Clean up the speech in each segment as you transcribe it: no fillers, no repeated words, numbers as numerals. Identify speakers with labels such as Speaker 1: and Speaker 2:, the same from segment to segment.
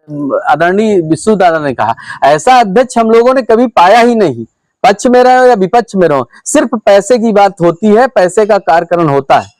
Speaker 1: आदरणीय विष्णु दादा ने कहा, ऐसा अध्यक्ष हम लोगों ने कभी पाया ही नहीं। पक्ष में रहो या विपक्ष में रहो, सिर्फ पैसे की बात होती है, पैसे का कार्यकरण होता है।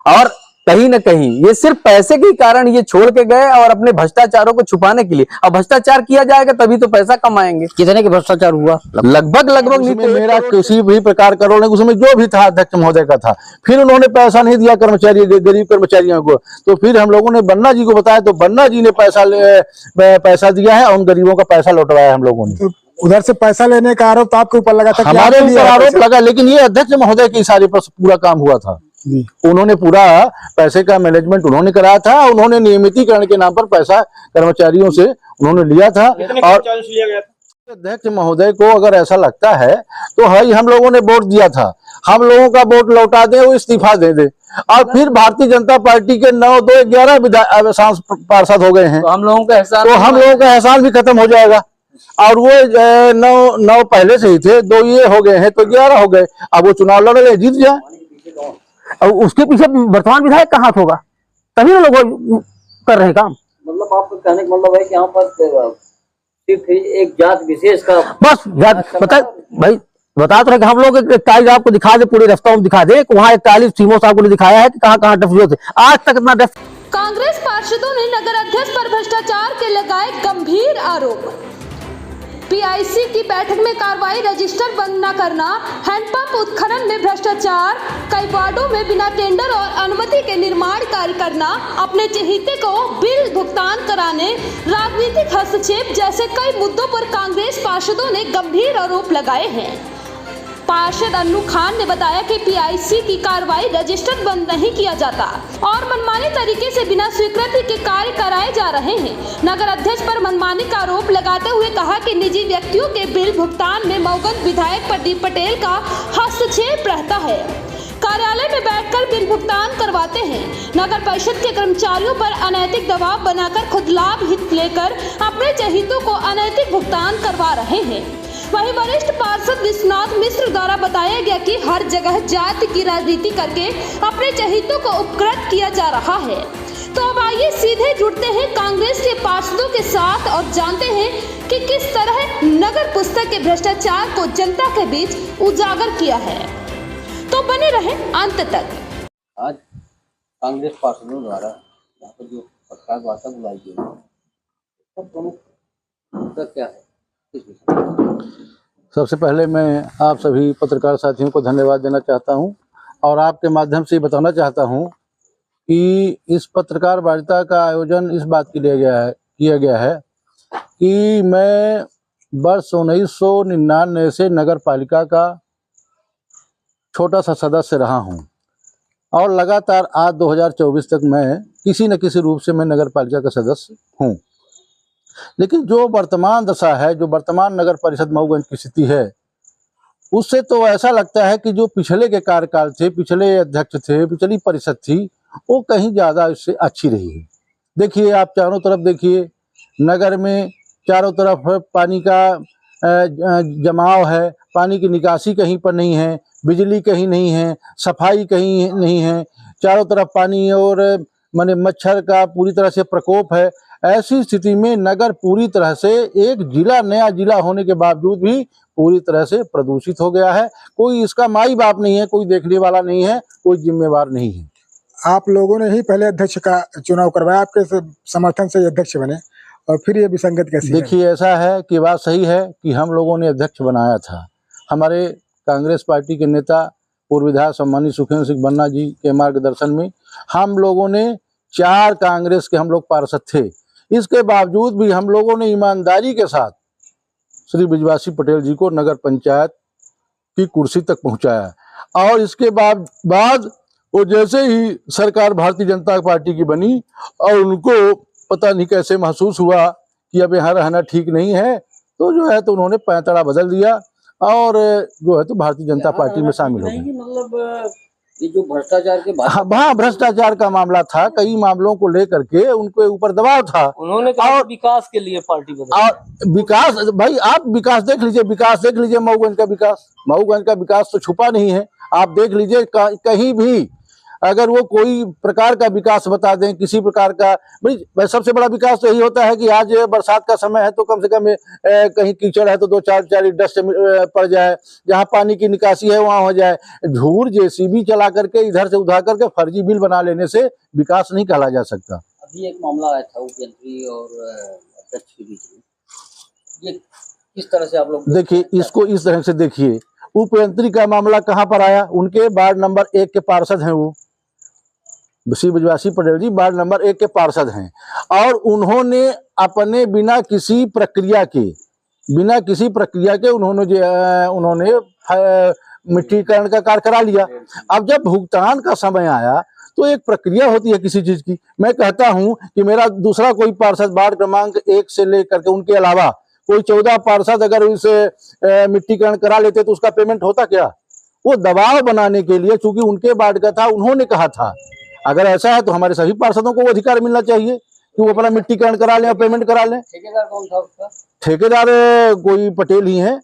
Speaker 1: और कहीं न कहीं ये सिर्फ पैसे के कारण ये छोड़ के गए और अपने भ्रष्टाचारों को छुपाने के लिए। अब भ्रष्टाचार किया जाएगा तभी तो पैसा कमाएंगे।
Speaker 2: कितने के भ्रष्टाचार हुआ?
Speaker 1: लगभग
Speaker 3: नहीं, मेरा किसी भी प्रकार का रोल नहीं, उसमें जो भी था अध्यक्ष महोदय का था। फिर उन्होंने पैसा नहीं दिया कर्मचारी, गरीब कर्मचारियों को, तो फिर हम लोगों ने बन्ना जी को बताया, तो बन्ना जी ने पैसा दिया है और उन गरीबों का पैसा लौटवाया हम लोगों ने।
Speaker 4: तो उधर से पैसा लेने का आरोप तो आपके ऊपर लगा था,
Speaker 3: हमारे ऊपर आरोप लगा, लेकिन ये अध्यक्ष महोदय के इशारे पर पूरा काम हुआ था। उन्होंने पूरा पैसे का मैनेजमेंट उन्होंने कराया था। उन्होंने नियमितीकरण के नाम पर पैसा कर्मचारियों से उन्होंने लिया था। और अध्यक्ष महोदय को अगर ऐसा लगता है तो है, हम लोगों ने वोट दिया था, हम लोगों का वोट लौटा दे, वो इस्तीफा दे दे। और फिर भारतीय जनता पार्टी के 9, 2, 11 पार्षद हो गए हैं,
Speaker 1: तो हम लोगों का
Speaker 3: एहसान भी खत्म हो जाएगा। और वो 9 पहले से ही थे, 2 ये हो गए हैं तो 11 हो गए। अब वो चुनाव लड़ रहे, जीत जाए।
Speaker 2: और उसके पीछे वर्तमान विधायक कहाँ होगा, तभी ना लोग कर रहे काम।
Speaker 5: मतलब आपका कहने का मतलब है कि यहाँ पर सिर्फ एक जात विशेष का
Speaker 2: बस बता भाई, बता तो रहे कि हम लोग 41 आपको दिखा दे, पूरे रास्ता में दिखा दे, वहाँ 41 टीमों से आपको दिखाया है कि कहाँ कहाँ डफियों थे आज तक इतना डफ।
Speaker 6: कांग्रेस पार्षदों ने नगर अध्यक्ष पर भ्रष्टाचार के लगाए गंभीर आरोप। पीआईसी की बैठक में कार्रवाई, रजिस्टर बंद न करना, हैंडपंप उत्खनन में भ्रष्टाचार, कई वार्डों में बिना टेंडर और अनुमति के निर्माण कार्य करना, अपने चहेते को बिल भुगतान कराने, राजनीतिक हस्तक्षेप जैसे कई मुद्दों पर कांग्रेस पार्षदों ने गंभीर आरोप लगाए हैं। पार्षद अन्नू खान ने बताया कि पीआईसी की कार्रवाई, रजिस्टर बंद नहीं किया जाता और मनमाने तरीके से बिना स्वीकृति के कार्य कराए जा रहे हैं। नगर अध्यक्ष पर मनमानी का आरोप लगाते हुए कहा कि निजी व्यक्तियों के बिल भुगतान में मऊगन विधायक प्रदीप पटेल का हस्तक्षेप रहता है। कार्यालय में बैठकर बिल भुगतान करवाते हैं। नगर परिषद के कर्मचारियों पर अनैतिक दबाव बनाकर खुद लाभ हित लेकर अपने चहेतों को अनैतिक भुगतान करवा रहे हैं। वहीं वरिष्ठ पार्षद विश्वनाथ मिश्र द्वारा बताया गया कि हर जगह जाति की राजनीति करके अपने चहेतों को उपकृत किया जा रहा है। तो अब आइए सीधे जुड़ते हैं कांग्रेस के पार्षदों के साथ और जानते हैं कि किस तरह नगर पुस्तक के भ्रष्टाचार को जनता के बीच उजागर किया है। तो बने रहे अंत तक।
Speaker 5: आज कांग्रेस पार्षदों द्वारा यहाँ पर जो पत्रकार वार्ता बुलाई गई है, तो प्रमुख मुद्दा क्या है?
Speaker 3: सबसे पहले मैं आप सभी पत्रकार साथियों को धन्यवाद देना चाहता हूं और आपके माध्यम से बताना चाहता हूं कि इस पत्रकार वार्ता का आयोजन इस बात के लिए किया गया है कि मैं वर्ष 1999 से नगर पालिका का छोटा सा सदस्य रहा हूं और लगातार आज 2024 तक मैं किसी न किसी रूप से मैं नगर पालिका का सदस्य हूं। लेकिन जो वर्तमान दशा है, जो वर्तमान नगर परिषद मऊगंज की स्थिति है, उससे तो ऐसा लगता है कि जो पिछले के कार्यकाल थे, पिछले अध्यक्ष थे, पिछली परिषद थी, वो कहीं ज़्यादा इससे अच्छी रही है। देखिए, आप चारों तरफ देखिए, नगर में चारों तरफ पानी का जमाव है, पानी की निकासी कहीं पर नहीं है, बिजली कहीं नहीं है, सफाई कहीं नहीं है, चारों तरफ पानी और माने मच्छर का पूरी तरह से प्रकोप है। ऐसी स्थिति में नगर पूरी तरह से एक जिला, नया जिला होने के बावजूद भी पूरी तरह से प्रदूषित हो गया है। कोई इसका माई बाप नहीं है, कोई देखने वाला नहीं है, कोई जिम्मेवार नहीं है।
Speaker 4: आप लोगों ने ही पहले अध्यक्ष का चुनाव करवाया, आपके समर्थन से अध्यक्ष बने और फिर ये विसंगत कैसी?
Speaker 3: देखिए, ऐसा है कि बात सही है कि हम लोगों ने अध्यक्ष बनाया था। हमारे कांग्रेस पार्टी के नेता पूर्व विधायक सम्मानित सुखेंद्र सिंह बन्ना जी के मार्गदर्शन में हम लोगों ने 4 कांग्रेस के हम लोग पार्षद थे। इसके बावजूद भी हम लोगों ने ईमानदारी के साथ श्री बृजवासी पटेल जी को नगर पंचायत की कुर्सी तक पहुंचाया और इसके बाद वो जैसे ही सरकार भारतीय जनता पार्टी की बनी और उनको पता नहीं कैसे महसूस हुआ कि अब यहाँ रहना ठीक नहीं है, तो जो है तो उन्होंने पैंतड़ा बदल दिया और जो है तो भारतीय जनता पार्टी में शामिल हो गए।
Speaker 5: मतलब ये जो भ्रष्टाचार के
Speaker 3: हाँ, भ्रष्टाचार का मामला था, कई मामलों को लेकर के उनके ऊपर दबाव था।
Speaker 5: उन्होंने कहा विकास के लिए पार्टी बदली।
Speaker 3: और विकास, भाई आप विकास देख लीजिए, मऊगंज का विकास तो छुपा नहीं है। आप देख लीजिए, कहीं भी अगर वो कोई प्रकार का विकास बता दें, किसी प्रकार का, भाई सबसे बड़ा विकास तो यही होता है कि आज बरसात का समय है तो कम से कम कहीं कीचड़ है तो 2-4 डस्ट पड़ जाए, जहाँ पानी की निकासी है वहां हो जाए। झूर जेसीबी चला करके इधर से उधर करके फर्जी बिल बना लेने से विकास नहीं कहला जा सकता।
Speaker 5: अभी एक मामला आया था उपयंत्री और अध्यक्ष के बीच में, ये किस तरह से आप लोग
Speaker 3: देखिए इसको इस तरह से देखिए, उपयंत्री का मामला कहाँ पर आया, उनके वार्ड नंबर 1 के पार्षद हैं वो श्री ब्रजवासी पटेल जी, वार्ड नंबर 1 के पार्षद हैं, और उन्होंने अपने बिना किसी प्रक्रिया के उन्होंने मिट्टीकरण का कार्य करा लिया। अब जब भुगतान का समय आया तो एक प्रक्रिया होती है किसी चीज की। मैं कहता हूं कि मेरा दूसरा कोई पार्षद वार्ड क्रमांक 1 से लेकर के उनके अलावा कोई 14 पार्षद अगर उनसे मिट्टीकरण करा लेते तो उसका पेमेंट होता क्या? वो दबाव बनाने के लिए, चूंकि उनके वार्ड का था, उन्होंने कहा था अगर ऐसा है तो हमारे सभी पार्षदों को वो अधिकार मिलना चाहिए कि वो अपना मिट्टीकरण करा लें और पेमेंट करा लें।
Speaker 5: ठेकेदार कौन था उसका?
Speaker 3: ठेकेदार कोई पटेल ही है,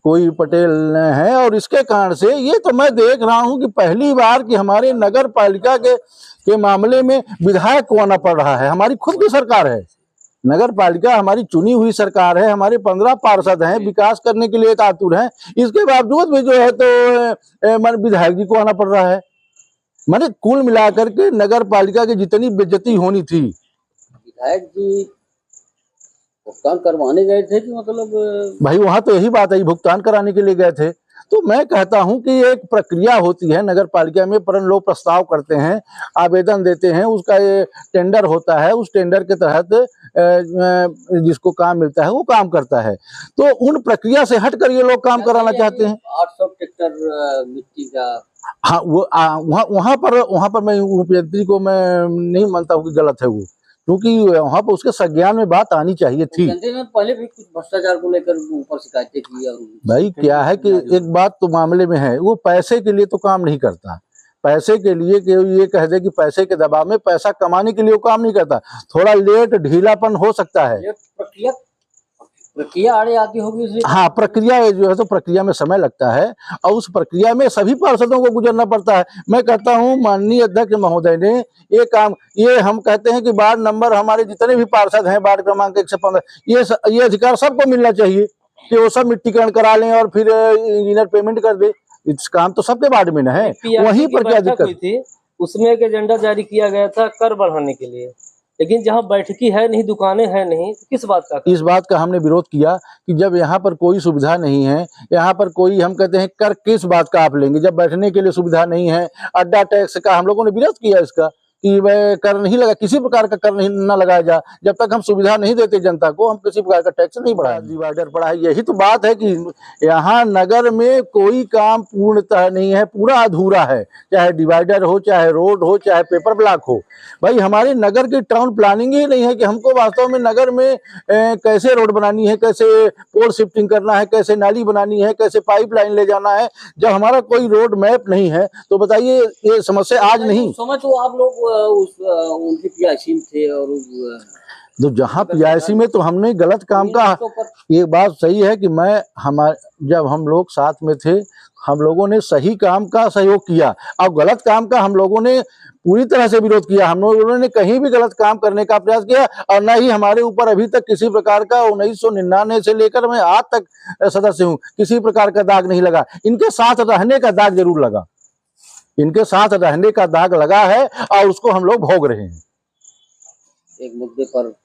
Speaker 3: कोई पटेल है। और इसके कारण से ये तो मैं देख रहा हूं कि पहली बार कि हमारे नगर पालिका के मामले में विधायक को आना पड़ रहा है। हमारी खुद की सरकार है, नगर पालिका हमारी चुनी हुई सरकार है, हमारे 15 पार्षद हैं, विकास करने के लिए आतुर हैं, इसके बावजूद भी जो है तो विधायक जी को आना पड़ रहा है। माने कुल मिलाकर के नगर पालिका की जितनी बेइज्जती होनी थी।
Speaker 5: विधायक जी भुगतान करवाने गए थे कि मतलब
Speaker 3: भाई वहां तो यही बात है, भुगतान कराने के लिए गए थे। तो मैं कहता हूं कि एक प्रक्रिया होती है नगर पालिका में, परंतु लोग प्रस्ताव करते हैं, आवेदन देते हैं, उसका ये टेंडर होता है, उस टेंडर के तहत जिसको काम मिलता है वो काम करता है। तो उन प्रक्रिया से हटकर ये लोग काम कराना चाहते हैं।
Speaker 5: 800 ट्रैक्टर मिट्टी का,
Speaker 3: हाँ वो वहां पर मैं उपयंत्री को मैं नहीं मानता हूँ कि गलत है वो, क्योंकि वहां पर उसके संज्ञान में बात आनी चाहिए थी।
Speaker 5: ने पहले भी कुछ भ्रष्टाचार को लेकर ऊपर शिकायतें की। और
Speaker 3: भाई क्या है कि एक बात तो मामले में है, वो पैसे के लिए तो काम नहीं करता, पैसे के लिए कि ये कह दे कि पैसे के दबाव में पैसा कमाने के लिए वो काम नहीं करता। थोड़ा लेट ढीलापन हो सकता है,
Speaker 5: प्रक्रिया आड़े आती होगी।
Speaker 3: हाँ प्रक्रिया जो है तो प्रक्रिया में समय लगता है और उस प्रक्रिया में सभी पार्षदों को गुजरना पड़ता है। मैं कहता हूँ माननीय अध्यक्ष महोदय ने ये काम, ये हम कहते हैं कि वार्ड नंबर हमारे जितने भी पार्षद हैं वार्ड क्रमांक 1 से 15, ये अधिकार सबको मिलना चाहिए कि वो सब मिट्टीकरण करा लें और फिर इंजीनियर पेमेंट कर दे। इस काम तो सबके वार्ड में न है। वहीं पर क्या दिक्कत
Speaker 7: थी? उसमें एक एजेंडा जारी किया गया था कर बढ़ाने के लिए, लेकिन जहां बैठकी है नहीं, दुकानें हैं नहीं, तो किस बात का?
Speaker 3: इस बात का हमने विरोध किया कि जब यहाँ पर कोई सुविधा नहीं है, यहाँ पर कोई, हम कहते हैं कर किस बात का आप लेंगे जब बैठने के लिए सुविधा नहीं है। अड्डा टैक्स का हम लोगों ने विरोध किया इसका कि वह कर नहीं लगा, किसी प्रकार का कर नहीं न लगाया जा, जब तक हम सुविधा नहीं देते जनता को हम किसी प्रकार का टैक्स नहीं बढ़ाए। डिवाइडर पड़ा है, यही तो बात है कि यहाँ नगर में कोई काम पूर्णतः नहीं है, पूरा अधूरा है, चाहे डिवाइडर हो, चाहे रोड हो, चाहे पेपर ब्लॉक हो। भाई हमारे नगर की टाउन प्लानिंग ही नहीं है कि हमको वास्तव में नगर में कैसे रोड बनानी है, कैसे पोल शिफ्टिंग करना है, कैसे नाली बनानी है, कैसे पाइपलाइन ले जाना है। जब हमारा कोई रोड मैप नहीं है तो बताइए ये समस्या आज नहीं।
Speaker 5: समझ तो आप लोग उनकी पीआईसी में थे और
Speaker 3: तो जहाँ पीआईसी में तो हमने गलत काम का, एक बात सही है कि जब हम लोग साथ में थे हम लोगों ने सही काम का सहयोग किया और गलत काम का हम लोगों ने पूरी तरह से विरोध किया। हम लोगों ने कहीं भी गलत काम करने का प्रयास किया और न ही हमारे ऊपर अभी तक किसी प्रकार का 1999 से लेकर मैं आज तक सदस्य हूँ, किसी प्रकार का दाग नहीं लगा। इनके साथ रहने का दाग जरूर लगा, इनके साथ रहने का दाग लगा है और उसको हम लोग भोग रहे हैं।
Speaker 5: एक मुद्दे पर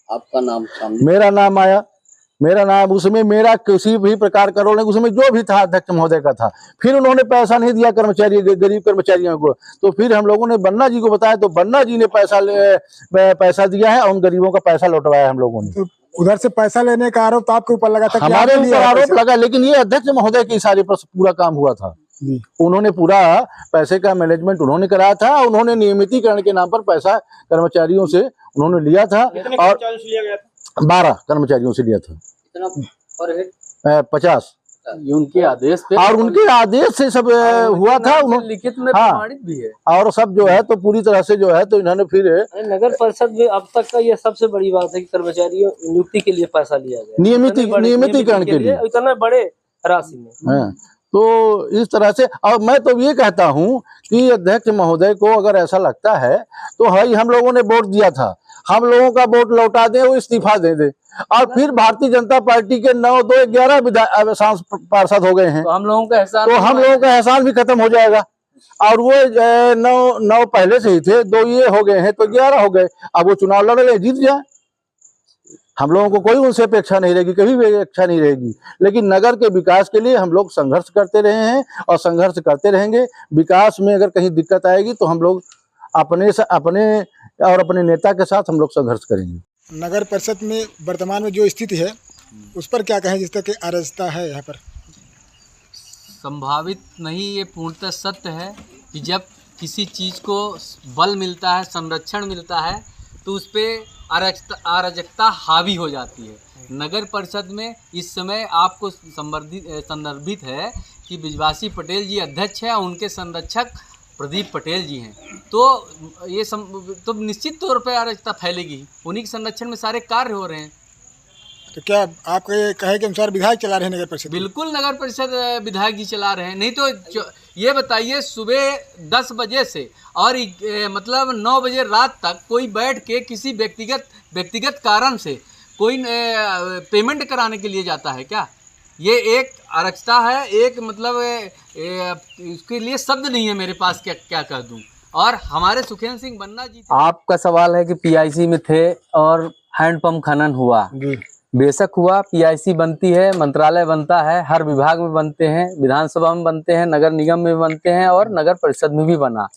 Speaker 5: आपका नाम सामने,
Speaker 3: मेरा नाम आया, मेरा नाम, उसमें मेरा किसी भी प्रकार का रोल नहीं, उसमें जो भी था अध्यक्ष महोदय का था। फिर उन्होंने पैसा नहीं दिया कर्मचारी, गरीब कर्मचारियों को, तो फिर हम लोगों ने बन्ना जी को बताया तो बन्ना जी ने पैसा दिया है और उन गरीबों का पैसा लौटवाया हम लोगों ने।
Speaker 4: तो उधर से पैसा लेने का आरोप तो आपके ऊपर लगा था,
Speaker 3: हमारे ऊपर आरोप लगा, लेकिन ये अध्यक्ष महोदय के इशारे पर पूरा काम हुआ था। उन्होंने पूरा पैसे का मैनेजमेंट उन्होंने कराया था, उन्होंने नियमितीकरण के नाम पर पैसा कर्मचारियों से उन्होंने लिया था और 12 कर्मचारियों से लिया था।
Speaker 5: कितना पर हेड?
Speaker 3: 50।
Speaker 1: उनके आदेश पे
Speaker 3: और उनके आदेश से सब हुआ था,
Speaker 1: लिखित में प्रमाणित भी है।
Speaker 3: और सब जो है तो पूरी तरह से जो है तो इन्होंने फिर
Speaker 7: नगर परिषद में अब तक का ये सबसे बड़ी बात है कि कर्मचारियों नियुक्ति के लिए पैसा लिया गया,
Speaker 3: नियमितीकरण के लिए
Speaker 7: इतने बड़े राशि में।
Speaker 3: तो इस तरह से, और मैं तो ये कहता हूं कि अध्यक्ष महोदय को अगर ऐसा लगता है तो भाई हम लोगों ने वोट दिया था, हम लोगों का वोट लौटा दें, वो इस्तीफा दे दे, और फिर भारतीय जनता पार्टी के 9, 2, 11 पार्षद हो गए हैं,
Speaker 1: तो हम लोगों का एहसान
Speaker 3: तो हम लोगों का एहसान भी खत्म हो जाएगा। और वो 9 पहले से ही थे, 2 ये हो गए हैं तो 11 हो गए। अब वो चुनाव लड़ ले, जीत जाए, हम लोगों को कोई उनसे अपेक्षा नहीं रहेगी, कभी भी अपेक्षा नहीं रहेगी। लेकिन नगर के विकास के लिए हम लोग संघर्ष करते रहे हैं और संघर्ष करते रहेंगे। विकास में अगर कहीं दिक्कत आएगी तो हम लोग अपने और अपने नेता के साथ हम लोग संघर्ष करेंगे।
Speaker 4: नगर परिषद में वर्तमान में जो स्थिति है उस पर क्या कहें, जिस तरह की अराजकता है यहाँ पर?
Speaker 1: संभावित नहीं, ये पूर्णतः सत्य है कि जब किसी चीज़ को बल मिलता है, संरक्षण मिलता है, तो उस पर अराजकता हावी हो जाती है। नगर परिषद में इस समय आपको संदर्भित है कि ब्रिजवासी पटेल जी अध्यक्ष हैं, उनके संरक्षक प्रदीप पटेल जी हैं, तो ये तो निश्चित तौर पर अराजकता फैलेगी। उन्हीं के संरक्षण में सारे कार्य हो रहे हैं।
Speaker 4: तो क्या आपके कहे के अनुसार विधायक चला रहे हैं नगर परिषद?
Speaker 1: बिल्कुल नगर परिषद विधायक जी चला रहे हैं। नहीं तो ये बताइए, सुबह 10 बजे से और मतलब 9 बजे रात तक कोई बैठ के किसी व्यक्तिगत कारण से कोई पेमेंट कराने के लिए जाता है क्या? ये एक अराजकता है, एक मतलब इसके लिए शब्द नहीं है मेरे पास, क्या कह दूं। और हमारे सुखेंद्र सिंह बन्ना जी, आपका सवाल है कि पीआईसी में थे और हैंडपंप खनन हुआ। बेशक हुआ, पीआईसी बनती है, मंत्रालय बनता है, हर विभाग में बनते हैं, विधानसभा में बनते हैं, नगर निगम में बनते हैं और नगर परिषद में भी बना।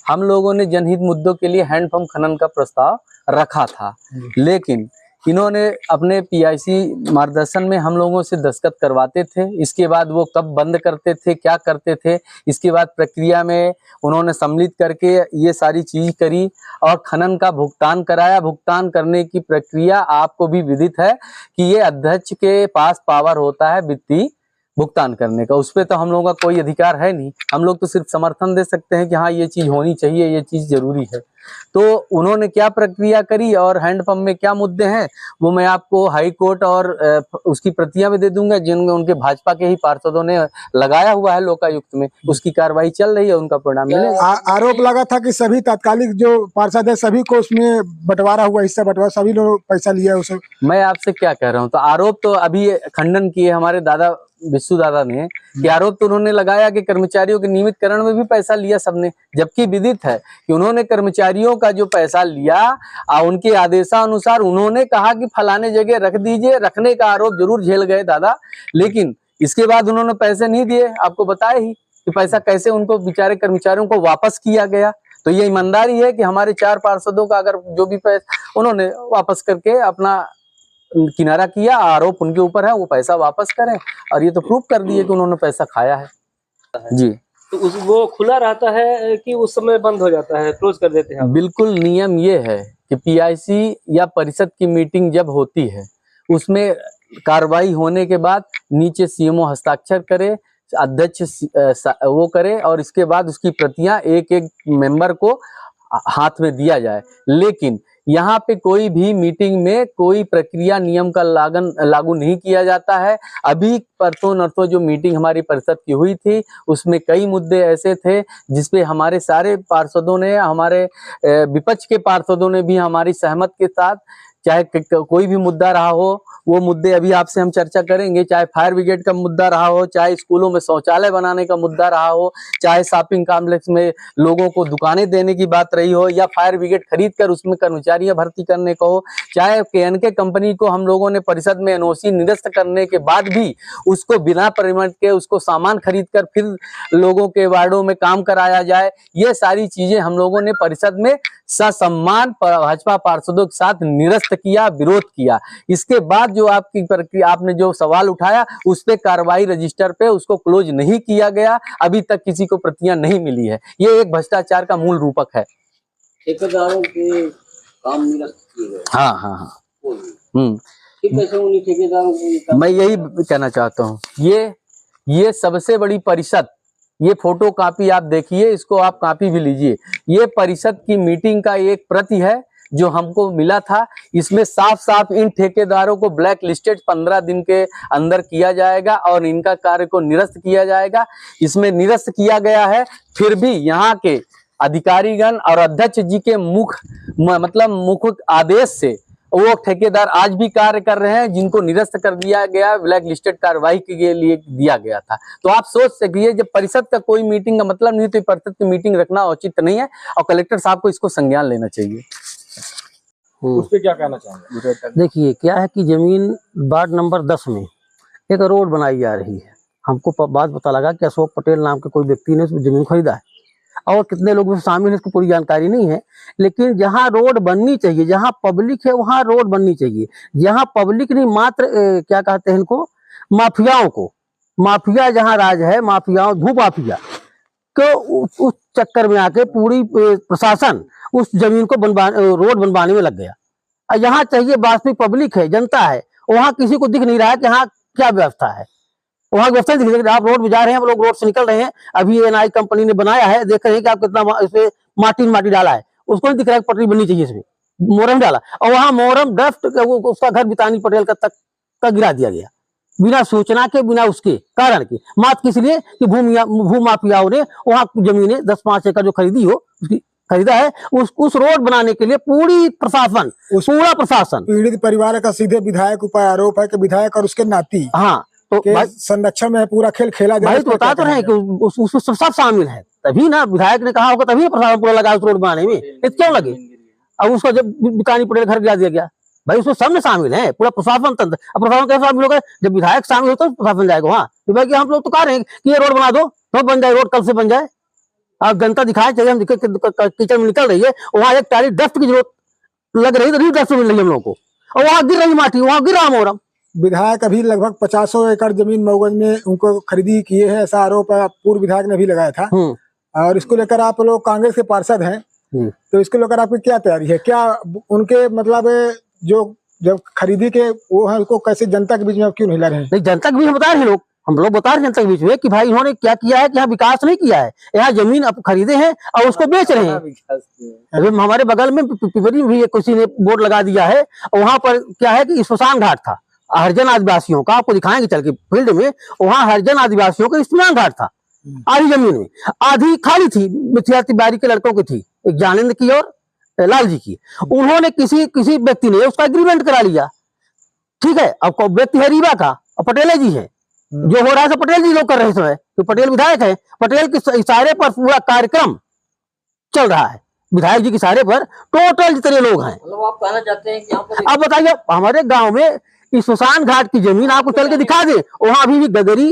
Speaker 1: हम लोगों ने जनहित मुद्दों के लिए हैंडपंप खनन का प्रस्ताव रखा था, लेकिन इन्होंने अपने पीआईसी मार्गदर्शन में हम लोगों से दस्तखत करवाते थे। इसके बाद वो कब बंद करते थे, क्या करते थे, इसके बाद प्रक्रिया में उन्होंने सम्मिलित करके ये सारी चीज करी और खनन का भुगतान कराया। भुगतान करने की प्रक्रिया आपको भी विदित है कि ये अध्यक्ष के पास पावर होता है वित्तीय भुगतान करने का, उस पर तो हम लोगों का कोई अधिकार है नहीं। हम लोग तो सिर्फ समर्थन दे सकते हैं कि हाँ ये चीज होनी चाहिए, ये चीज जरूरी है। तो उन्होंने क्या प्रक्रिया करी और हैंडपंप में क्या मुद्दे हैं वो मैं आपको हाई कोर्ट और उसकी प्रतियां भी दे दूंगा, जिनमें उनके भाजपा के ही पार्षदों ने लगाया हुआ है लोकायुक्त में। उसकी कार्रवाई चल रही है, उनका परिणाम मिलेगा।
Speaker 4: आरोप लगा था कि सभी तात्कालिक जो पार्षद है सभी को उसमें बंटवारा हुआ, हिस्सा बंटवारा, सभी लोग पैसा लिया उसे।
Speaker 1: मैं आपसे क्या कह रहा हूँ, तो आरोप तो अभी खंडन किए हमारे दादा विशु दादा ने कि आरोप तो उन्होंने लगाया कि कर्मचारियों के नियमितकरण में भी पैसा लिया सबने, जबकि विदित है कि उन्होंने कर्मचारियों का जो पैसा लिया उनके आदेशानुसार उन्होंने कहा कि फलाने जगह रख दीजिए, रखने का आरोप जरूर झेल गए दादा, लेकिन इसके बाद उन्होंने पैसे नहीं दिए। आपको बताया ही कि पैसा कैसे उनको बेचारे कर्मचारियों को वापस किया गया। तो ये ईमानदारी है कि हमारे 4 पार्षदों का अगर जो भी पैसा उन्होंने वापस करके अपना किनारा किया, आरोप उनके ऊपर है, वो पैसा वापस करें। और ये तो प्रूफ कर दिए कि उन्होंने पैसा खाया है जी।
Speaker 7: तो वो खुला रहता है कि उस समय बंद हो जाता है, क्लोज कर देते हैं?
Speaker 1: बिल्कुल नियम ये है कि पीआईसी या परिषद की मीटिंग जब होती है उसमें कार्रवाई होने के बाद नीचे सीएमओ हस्ताक्षर करे, अध्यक्ष वो करे और इसके बाद उसकी प्रतियां एक एक मेंबर को हाथ में दिया जाए। लेकिन यहाँ पे कोई भी मीटिंग में कोई प्रक्रिया नियम का लागू नहीं किया जाता है। अभी परसों नरसों जो मीटिंग हमारी परिषद की हुई थी उसमें कई मुद्दे ऐसे थे जिसपे हमारे सारे पार्षदों ने, हमारे विपक्ष के पार्षदों ने भी हमारी सहमत के साथ, चाहे कोई भी मुद्दा रहा हो वो मुद्दे अभी आपसे हम चर्चा करेंगे, चाहे फायर ब्रिगेड का मुद्दा रहा हो, चाहे स्कूलों में शौचालय बनाने का मुद्दा रहा हो, चाहे शॉपिंग कॉम्प्लेक्स में लोगों को दुकानें देने की बात रही हो, या फायर ब्रिगेड खरीद कर उसमें कर्मचारियां भर्ती करने को हो, चाहे केएनके कंपनी को हम लोगों ने परिषद में एनओसी निरस्त करने के बाद भी उसको बिना परमिट के उसको सामान खरीद कर फिर लोगों के वार्डों में काम कराया जाए। ये सारी चीजें हम लोगों ने परिषद में ससम्मान भाजपा पार्षदों के साथ निरस्त किया, विरोध किया। इसके बाद जो आपकी प्रक्रिया, आपने जो सवाल उठाया उस पे कार्रवाई रजिस्टर पे उसको क्लोज नहीं किया गया, अभी तक किसी को प्रतियां नहीं मिली है। ये एक भ्रष्टाचार का मूल रूपक है।
Speaker 5: ठेकेदारों के काम निरस्त किए गए।
Speaker 1: हाँ हाँ हाँ
Speaker 5: कैसे उन्हीं ठेकेदारों को?
Speaker 1: मैं यही कहना चाहता हूँ, ये सबसे बड़ी परिषद, ये फोटो कॉपी आप देखिए, इसको आप कॉपी भी लीजिए। ये परिषद की मीटिंग का एक प्रति है जो हमको मिला था, इसमें साफ साफ इन ठेकेदारों को ब्लैक लिस्टेड 15 दिन के अंदर किया जाएगा और इनका कार्य को निरस्त किया जाएगा। इसमें निरस्त किया गया है, फिर भी यहाँ के अधिकारीगण और अध्यक्ष जी के मुख्य आदेश से वो ठेकेदार आज भी कार्य कर रहे हैं, जिनको निरस्त कर दिया गया, ब्लैक लिस्टेड कार्रवाई के लिए दिया गया था। तो आप सोच सकिए, जब परिषद का कोई मीटिंग का मतलब नहीं, तो परिषद की मीटिंग रखना उचित नहीं है और कलेक्टर साहब को इसको संज्ञान लेना चाहिए।
Speaker 8: उस पे क्या कहना चाहेंगे?
Speaker 2: देखिए क्या है कि जमीन वार्ड नंबर 10 में एक रोड बनाई जा रही है। हमको बात पता लगा कि अशोक पटेल नाम के कोई व्यक्ति ने उसमें जमीन खरीदा है, और कितने लोग शामिल हैं इसको पूरी जानकारी नहीं है। लेकिन जहां रोड बननी चाहिए, जहां पब्लिक है वहां रोड बननी चाहिए। जहां पब्लिक नहीं, मात्र क्या कहते हैं इनको, माफियाओं को, माफिया जहां राज है, माफियाओं भू माफिया को उस चक्कर में आके पूरी प्रशासन उस जमीन को रोड बनवाने में लग गया। और यहाँ चाहिए वास्तविक पब्लिक है, जनता है, वहां किसी को दिख नहीं रहा है कि हाँ क्या व्यवस्था है। वहां व्यवस्था दिख रही है, आप रोड में जा रहे हैं, हम लोग रोड से निकल रहे हैं, अभी एनआई कंपनी ने बनाया है, देख रहे हैं कि आप कितना इसमें माटी डाला है, उसको नहीं दिख रहा है पटरी बननी चाहिए, इसमें मोरम डाला, और वहां मोरम डस्ट उसका घर बितानी पटेल का तक गिरा दिया गया, बिना सूचना के, बिना उसके कारण के, मात्र किस लिए कि भू माफियाओं ने वहां जमीनें 10-5 एकड़ जो खरीदी हो, उसकी खरीदा है, उस रोड बनाने के लिए पूरी प्रशासन, पूरा प्रशासन।
Speaker 4: पीड़ित परिवार का सीधे विधायक ऊपर आरोप है कि विधायक और उसके नाती
Speaker 2: हाँ तो
Speaker 4: संरक्षण में पूरा खेल खेला जाए।
Speaker 2: भाई तो बता तो रहे कि उसमें सब शामिल है, तभी ना विधायक ने कहा होगा, तभी प्रशासन पूरा लगा उस रोड बनाने में, क्यों लगे? अब उसको जब बिकानी पटेल घर गिरा दिया गया, भाई उसमें सब में शामिल है, पूरा प्रशासन तंत्र। अब प्रशासन कैसे शामिल होगा? जब विधायक शामिल हो तो प्रशासन जाएगा वहाँ। तो भाई हम लोग तो कह रहे हैं कि ये रोड बना दो, तो बन जाए, रोड कल से बन जाए। आप जनता दिखाए, चाहिए हम किचन में निकल रही है, वहाँ एक टाली डस्ट की जरूरत लग रही है, डस्ट मिल रही है हम लोग को, और वहाँ गिर रही माटी, वहाँ गिरा मोरम।
Speaker 4: विधायक अभी लगभग 50 एकड़ जमीन मऊगंज में उनको खरीदी किए हैं, ऐसा आरोप पूर्व विधायक ने भी लगाया था। और इसको लेकर आप लोग कांग्रेस के पार्षद हैं, तो इसको लेकर आपकी क्या तैयारी है? क्या उनके मतलब जो जब खरीदी के वो है, उसको कैसे जनता के बीच में क्यों नहीं ला रहे हैं?
Speaker 2: नहीं, जनता के बीच में बता रहे हैं लोग, हम लोग बता रहे हैं जनता के बीच में कि भाई इन्होंने क्या किया है कि यहाँ विकास नहीं किया है, यहाँ जमीन अब खरीदे हैं और उसको बेच रहे हैं। अभी हमारे बगल में पिपरी भी किसी ने बोर्ड लगा दिया है, और वहां पर क्या है कि स्मशान घाट था हरिजन आदिवासियों का, आपको दिखाएंगे चल के फील्ड में, वहां हरिजन आदिवासियों का स्मशान घाट था, आधी जमीन में, आधी खाली थी, मिथिला तिवारी के लड़कों की थी, एक ज्ञानेंद्र की और लाल जी की। उन्होंने किसी व्यक्ति ने उसका एग्रीमेंट करा लिया, ठीक है। अब व्यक्ति है रीवा का और पटेल जी है, जो हो रहा है पटेल जी लोग कर रहे हैं समय, तो पटेल विधायक है, पटेल के इशारे पर पूरा कार्यक्रम चल रहा है, विधायक जी के इशारे पर टोटल जितने लोग हैं।
Speaker 5: मतलब आप कहना चाहते हैं कि
Speaker 2: अब बताइए, हमारे गांव में इस स्मशान घाट की जमीन आपको चल के दिखा दे, वहां अभी भी गगरी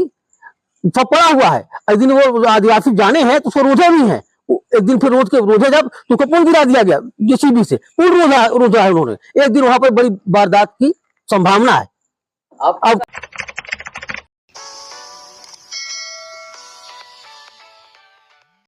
Speaker 2: सब पड़ा हुआ है। एक दिन वो आदिवासी जाने हैं तो उसको रोजे भी हैं, एक दिन फिर रोजे जब तो उसको पुल गिरा दिया गया जेसीबी से, पुल रोजा है उन्होंने, एक दिन वहां पर बड़ी वारदात की संभावना है।
Speaker 5: अब